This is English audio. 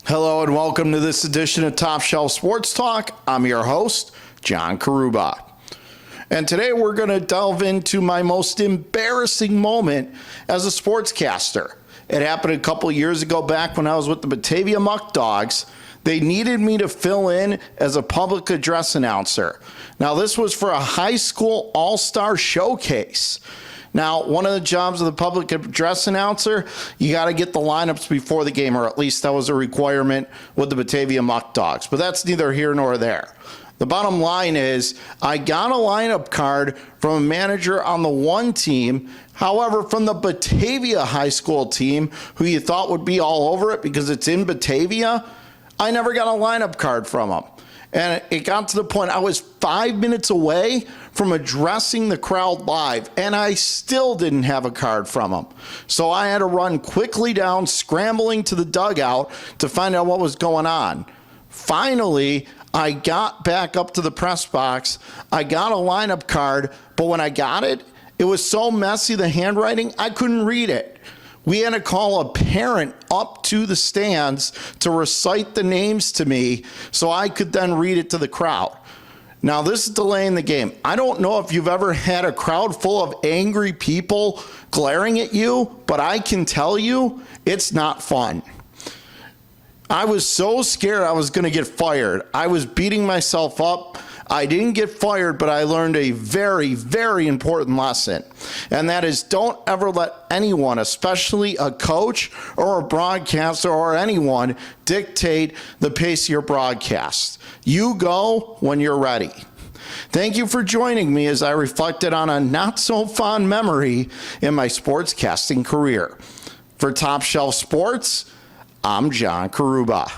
Hello and welcome to this edition of Top Shelf Sports Talk. I'm your host, John Carubba. And today we're going to delve into my most embarrassing moment as a sportscaster. It happened a couple years ago back when I was with the Batavia Muck Dogs. They needed me to fill in as a public address announcer. Now this was for a high school all-star showcase. Now, one of the jobs of the public address announcer, you got to get the lineups before the game, or at least that was a requirement with the Batavia Muck Dogs. But that's neither here nor there. The bottom line is I got a lineup card from a manager on the one team. However, from the Batavia high school team, who you thought would be all over it because it's in Batavia, I never got a lineup card from them. And it got to the point I was 5 minutes away from addressing the crowd live, and I still didn't have a card from them. So I had to run quickly down, scrambling to the dugout to find out what was going on. Finally, I got back up to the press box. I got a lineup card, but when I got it, it was so messy, the handwriting, I couldn't read it. We had to call a parent up to the stands to recite the names to me so I could then read it to the crowd. Now, this is delaying the game. I don't know if you've ever had a crowd full of angry people glaring at you, but I can tell you it's not fun. I was so scared I was going to get fired. I was beating myself up. I didn't get fired, but I learned a very, very important lesson. And that is, don't ever let anyone, especially a coach or a broadcaster or anyone, dictate the pace of your broadcast. You go when you're ready. Thank you for joining me as I reflected on a not so fond memory in my sportscasting career. For Top Shelf Sports, I'm John Carubba.